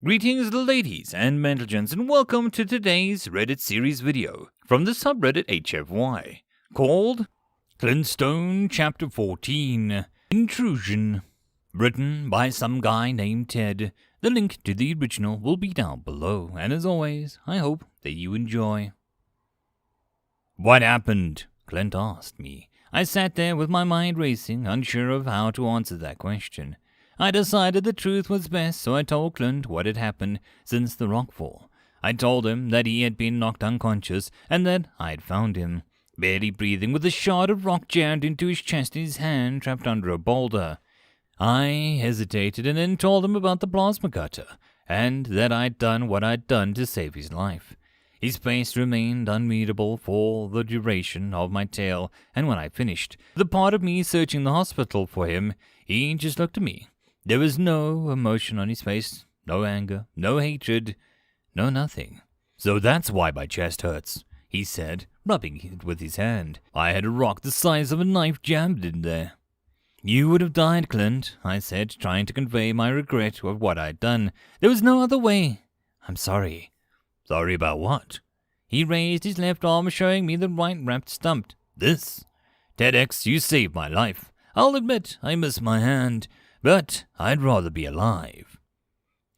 Greetings ladies and gentlemen, and welcome to today's Reddit series video from the subreddit HFY called Clint Ch.14 Intrusion, written by some guy named Ted. The link to the original will be down below, and as always, I hope that you enjoy. What happened? Clint asked me. I sat there with my mind racing, unsure of how to answer that question. I decided the truth was best, so I told Clint what had happened since the rockfall. I told him that he had been knocked unconscious and that I had found him, barely breathing, with a shard of rock jammed into his chest and his hand trapped under a boulder. I hesitated and then told him about the plasma cutter, and that I'd done what I'd done to save his life. His face remained unreadable for the duration of my tale, and when I finished, the part of me searching the hospital for him, he just looked at me. There was no emotion on his face, no anger, no hatred, no nothing. So that's why my chest hurts, he said, rubbing it with his hand. I had a rock the size of a knife jammed in there. You would have died, Clint, I said, trying to convey my regret of what I'd done. There was no other way. I'm sorry. Sorry about what? He raised his left arm, showing me the right wrapped stump. This? TEDx, you saved my life. I'll admit I missed my hand, but I'd rather be alive.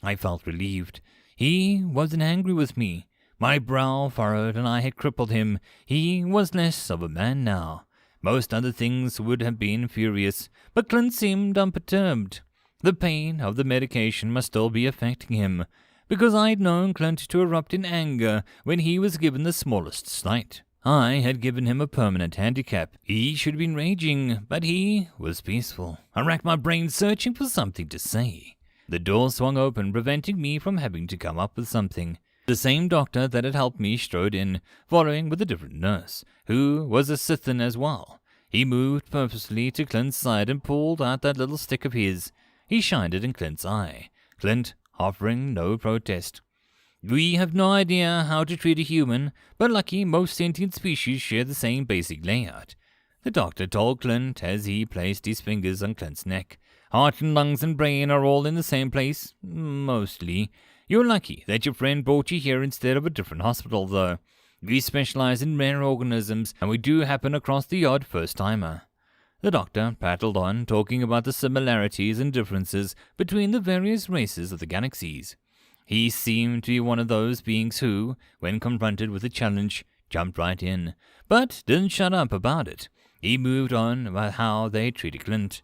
I felt relieved. He wasn't angry with me. My brow furrowed and I had crippled him. He was less of a man now. Most other things would have been furious, but Clint seemed unperturbed. The pain of the medication must still be affecting him, because I'd known Clint to erupt in anger when he was given the smallest slight. I had given him a permanent handicap. He should have been raging, but he was peaceful. I racked my brain searching for something to say. The door swung open, preventing me from having to come up with something. The same doctor that had helped me strode in, following with a different nurse, who was a Scythian as well. He moved purposefully to Clint's side and pulled out that little stick of his. He shined it in Clint's eye. Clint offering no protest. We have no idea how to treat a human, but lucky most sentient species share the same basic layout. The doctor told Clint as he placed his fingers on Clint's neck. Heart and lungs and brain are all in the same place, mostly. You're lucky that your friend brought you here instead of a different hospital, though. We specialize in rare organisms, and we do happen across the odd first-timer. The doctor prattled on, talking about the similarities and differences between the various races of the galaxies. He seemed to be one of those beings who, when confronted with a challenge, jumped right in, but didn't shut up about it. He moved on about how they treated Clint.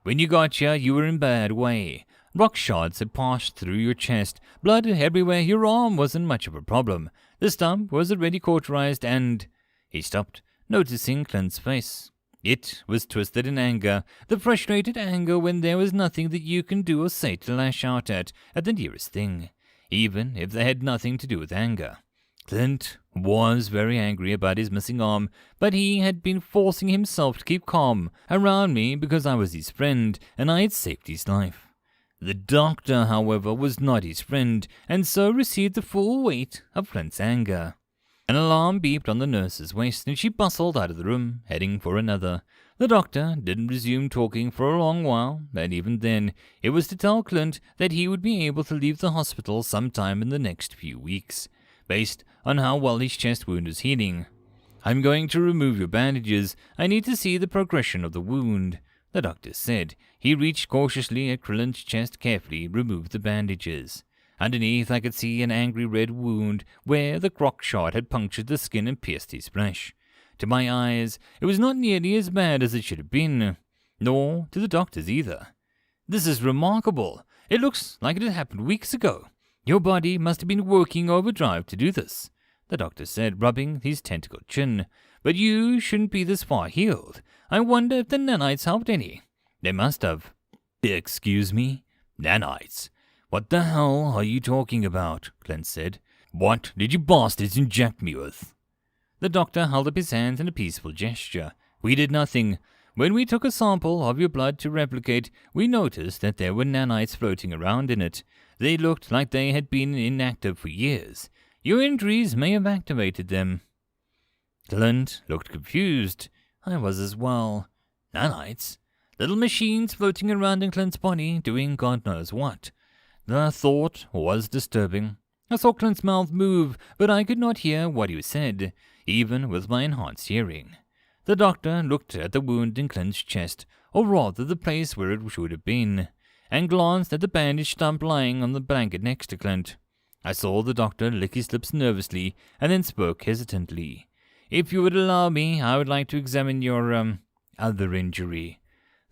When you got here, you were in bad way. Rock shards had passed through your chest, blood everywhere. Your arm wasn't much of a problem. The stump was already cauterized and... He stopped, noticing Clint's face. It was twisted in anger, the frustrated anger when there was nothing that you can do or say to lash out at the nearest thing, even if they had nothing to do with anger. Clint was very angry about his missing arm, but he had been forcing himself to keep calm around me because I was his friend and I had saved his life. The doctor, however, was not his friend, and so received the full weight of Clint's anger. An alarm beeped on the nurse's waist, and she bustled out of the room, heading for another. The doctor didn't resume talking for a long while, and even then, it was to tell Clint that he would be able to leave the hospital sometime in the next few weeks, based on how well his chest wound is healing. I'm going to remove your bandages. I need to see the progression of the wound, the doctor said. He reached cautiously at Clint's chest, carefully removed the bandages. Underneath, I could see an angry red wound where the rock shard had punctured the skin and pierced his flesh. To my eyes, it was not nearly as bad as it should have been, nor to the doctor's either. This is remarkable. It looks like it had happened weeks ago. Your body must have been working overdrive to do this, the doctor said, rubbing his tentacled chin. But you shouldn't be this far healed. I wonder if the nanites helped any. They must have. Excuse me? Nanites? What the hell are you talking about? Clint said. What did you bastards inject me with? The doctor held up his hands in a peaceful gesture. We did nothing. When we took a sample of your blood to replicate, we noticed that there were nanites floating around in it. They looked like they had been inactive for years. Your injuries may have activated them. Clint looked confused. I was as well. Nanites? Little machines floating around in Clint's body, doing God knows what. The thought was disturbing. I saw Clint's mouth move, but I could not hear what he said, even with my enhanced hearing. The doctor looked at the wound in Clint's chest, or rather the place where it should have been, and glanced at the bandaged stump lying on the blanket next to Clint. I saw the doctor lick his lips nervously, and then spoke hesitantly. "If you would allow me, I would like to examine your, other injury."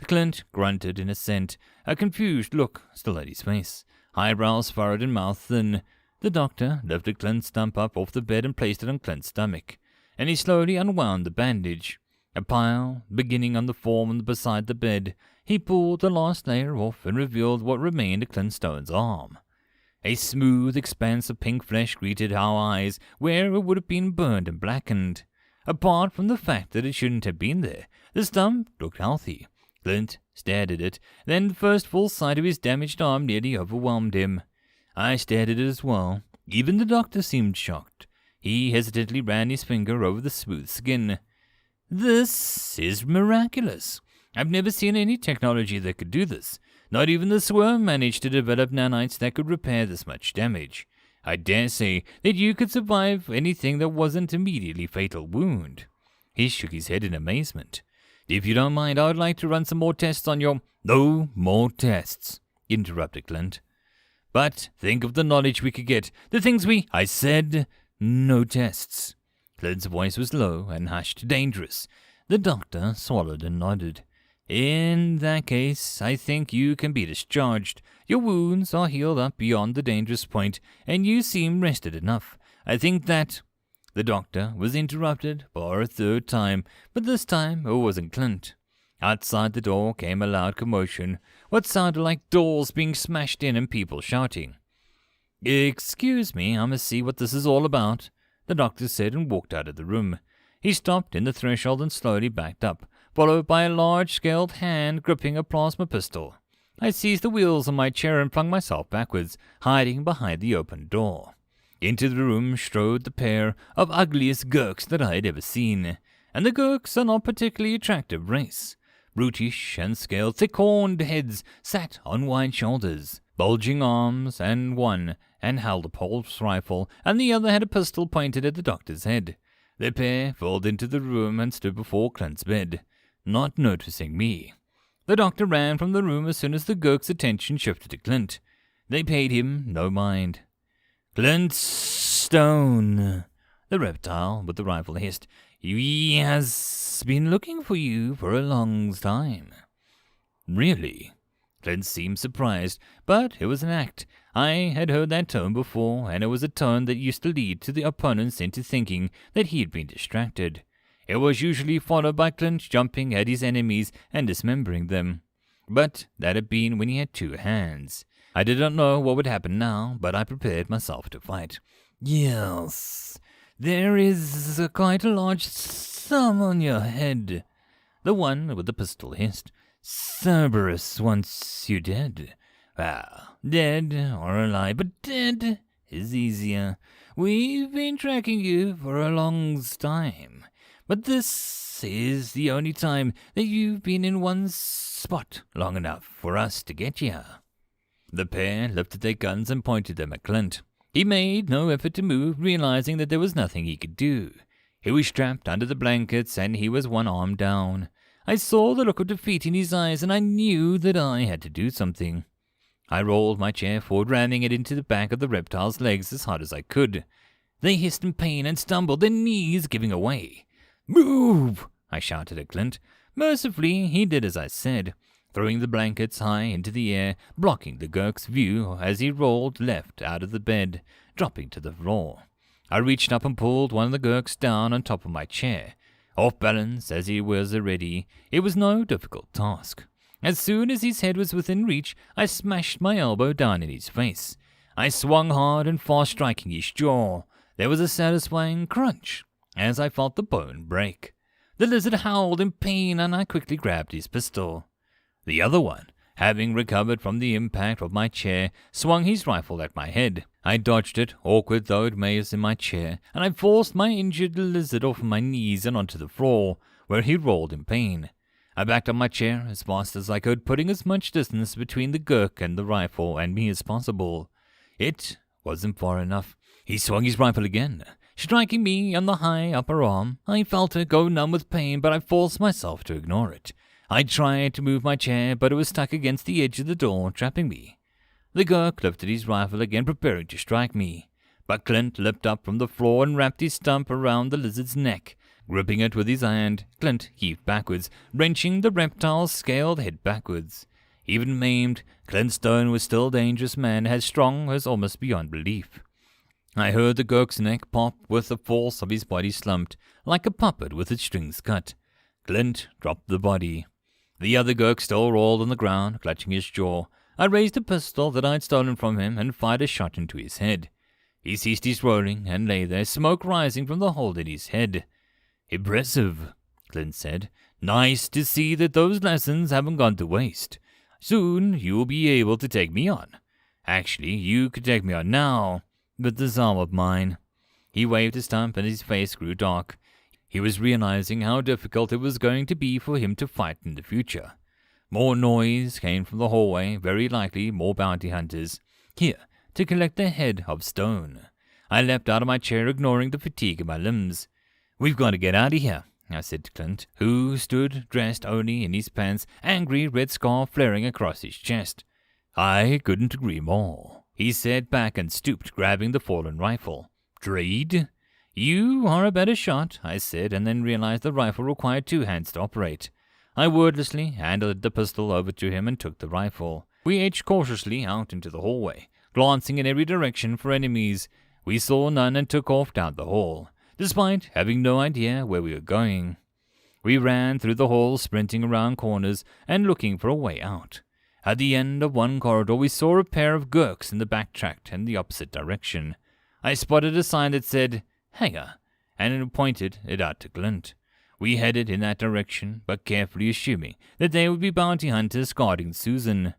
Clint grunted in assent, a confused look still at his face, eyebrows furrowed and mouth thin. The doctor lifted Clint's stump up off the bed and placed it on Clint's stomach, and he slowly unwound the bandage. A pile beginning on the form beside the bed, he pulled the last layer off and revealed what remained of Clint Stone's arm. A smooth expanse of pink flesh greeted our eyes where it would have been burned and blackened. Apart from the fact that it shouldn't have been there, the stump looked healthy. Clint stared at it, then the first full sight of his damaged arm nearly overwhelmed him. I stared at it as well. Even the doctor seemed shocked. He hesitantly ran his finger over the smooth skin. "This is miraculous. I've never seen any technology that could do this. Not even the Swarm managed to develop nanites that could repair this much damage. I dare say that you could survive anything that wasn't immediately fatal wound." He shook his head in amazement. "If you don't mind, I would like to run some more tests on your—" "No more tests," interrupted Clint. "But think of the knowledge we could get, the things we—" "I said no tests." Clint's voice was low and hushed, dangerous. The doctor swallowed and nodded. "In that case, I think you can be discharged. Your wounds are healed up beyond the dangerous point, and you seem rested enough. I think that—" The doctor was interrupted for a third time, but this time it wasn't Clint. Outside the door came a loud commotion, what sounded like doors being smashed in and people shouting. "Excuse me, I must see what this is all about," the doctor said and walked out of the room. He stopped in the threshold and slowly backed up, followed by a large-scaled hand gripping a plasma pistol. I seized the wheels on my chair and flung myself backwards, hiding behind the open door. Into the room strode the pair of ugliest gurks that I had ever seen, and the gurks are not particularly attractive race. Brutish and scaled, thick-horned heads sat on wide shoulders, bulging arms, and one held a pulse rifle, and the other had a pistol pointed at the doctor's head. The pair filed into the room and stood before Clint's bed, not noticing me. The doctor ran from the room as soon as the gurk's attention shifted to Clint. They paid him no mind. "Clint Stone," the reptile with the rifle hissed. "He has been looking for you for a long time." "Really?" Clint seemed surprised, but it was an act. I had heard that tone before, and it was a tone that used to lead to the opponents into thinking that he had been distracted. It was usually followed by Clint jumping at his enemies and dismembering them. But that had been when he had two hands. I did not know what would happen now, but I prepared myself to fight. "Yes, there is quite a large sum on your head," the one with the pistol hissed. "Cerberus wants you dead. Well, dead or alive, but dead is easier. We've been tracking you for a long time, but this is the only time that you've been in one spot long enough for us to get you." The pair lifted their guns and pointed them at Clint. He made no effort to move, realizing that there was nothing he could do. He was strapped under the blankets, and he was one arm down. I saw the look of defeat in his eyes, and I knew that I had to do something. I rolled my chair forward, ramming it into the back of the reptile's legs as hard as I could. They hissed in pain and stumbled, their knees giving away. "Move!" I shouted at Clint. Mercifully, he did as I said, throwing the blankets high into the air, blocking the gurk's view as he rolled left out of the bed, dropping to the floor. I reached up and pulled one of the gurks down on top of my chair. Off balance as he was already, it was no difficult task. As soon as his head was within reach, I smashed my elbow down in his face. I swung hard and fast, striking his jaw. There was a satisfying crunch as I felt the bone break. The lizard howled in pain, and I quickly grabbed his pistol. The other one, having recovered from the impact of my chair, swung his rifle at my head. I dodged it, awkward though it made in my chair, and I forced my injured lizard off my knees and onto the floor, where he rolled in pain. I backed up my chair as fast as I could, putting as much distance between the Gurk and the rifle and me as possible. It wasn't far enough. He swung his rifle again, striking me on the high upper arm. I felt it go numb with pain, but I forced myself to ignore it. I tried to move my chair, but it was stuck against the edge of the door, trapping me. The Gurk lifted his rifle again, preparing to strike me. But Clint leapt up from the floor and wrapped his stump around the lizard's neck. Gripping it with his hand, Clint heaved backwards, wrenching the reptile's scaled head backwards. Even maimed, Clint Stone was still a dangerous man, as strong as almost beyond belief. I heard the Gurk's neck pop with the force of his body slumped, like a puppet with its strings cut. Clint dropped the body. The other Gurk still rolled on the ground, clutching his jaw. I raised a pistol that I'd stolen from him and fired a shot into his head. He ceased his rolling and lay there, smoke rising from the hole in his head. "Impressive," Clint said. "Nice to see that those lessons haven't gone to waste. Soon you'll be able to take me on. Actually, you could take me on now, with this arm of mine." He waved his stump and his face grew dark. He was realizing how difficult it was going to be for him to fight in the future. More noise came from the hallway, very likely more bounty hunters, here to collect the head of Stone. I leapt out of my chair, ignoring the fatigue in my limbs. "We've got to get out of here," I said to Clint, who stood dressed only in his pants, angry red scar flaring across his chest. "I couldn't agree more," he said back and stooped, grabbing the fallen rifle. "Trade?" "You are a better shot," I said, and then realized the rifle required 2 hands to operate. I wordlessly handed the pistol over to him and took the rifle. We edged cautiously out into the hallway, glancing in every direction for enemies. We saw none and took off down the hall, despite having no idea where we were going. We ran through the hall, sprinting around corners and looking for a way out. At the end of one corridor, we saw a pair of Gurks in the back tract in the opposite direction. I spotted a sign that said, "Hangar," and pointed it out to Clint. We headed in that direction, but carefully assuming that they would be bounty hunters guarding Susan.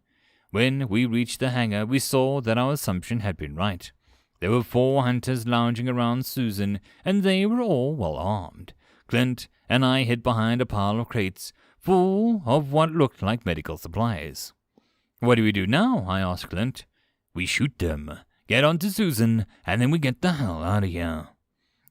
When we reached the hangar, we saw that our assumption had been right. There were 4 hunters lounging around Susan, and they were all well armed. Clint and I hid behind a pile of crates, full of what looked like medical supplies. "What do we do now?" I asked Clint. "We shoot them, get onto Susan, and then we get the hell out of here."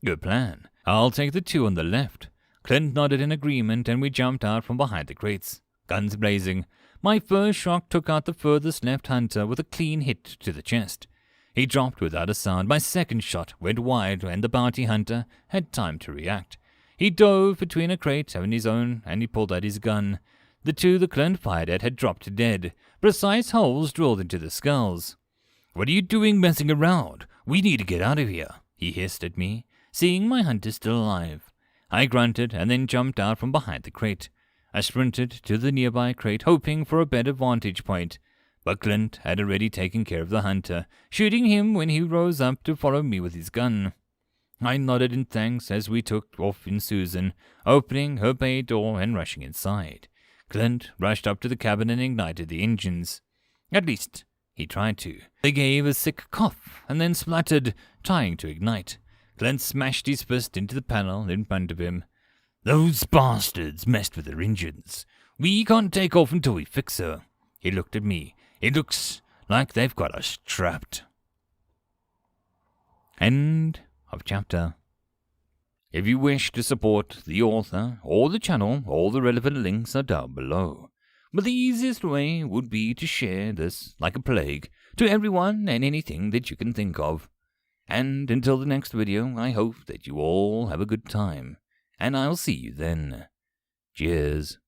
"Good plan. I'll take the 2 on the left." Clint nodded in agreement, and we jumped out from behind the crates, guns blazing. My first shot took out the furthest left hunter with a clean hit to the chest. He dropped without a sound. My second shot went wide, and the bounty hunter had time to react. He dove between a crate and his own, and he pulled out his gun. The 2 that Clint fired at had dropped dead, precise holes drilled into the skulls. "What are you doing messing around? We need to get out of here," he hissed at me, seeing my hunter still alive. I grunted and then jumped out from behind the crate. I sprinted to the nearby crate, hoping for a better vantage point, but Clint had already taken care of the hunter, shooting him when he rose up to follow me with his gun. I nodded in thanks as we took off in Susan, opening her bay door and rushing inside. Clint rushed up to the cabin and ignited the engines. At least, he tried to. They gave a sick cough and then spluttered, trying to ignite. Clint smashed his fist into the panel in front of him. "Those bastards messed with their engines. We can't take off until we fix her." He looked at me. "It looks like they've got us trapped." End of chapter. If you wish to support the author or the channel, all the relevant links are down below. But the easiest way would be to share this like a plague to everyone and anything that you can think of. And until the next video, I hope that you all have a good time, and I'll see you then. Cheers.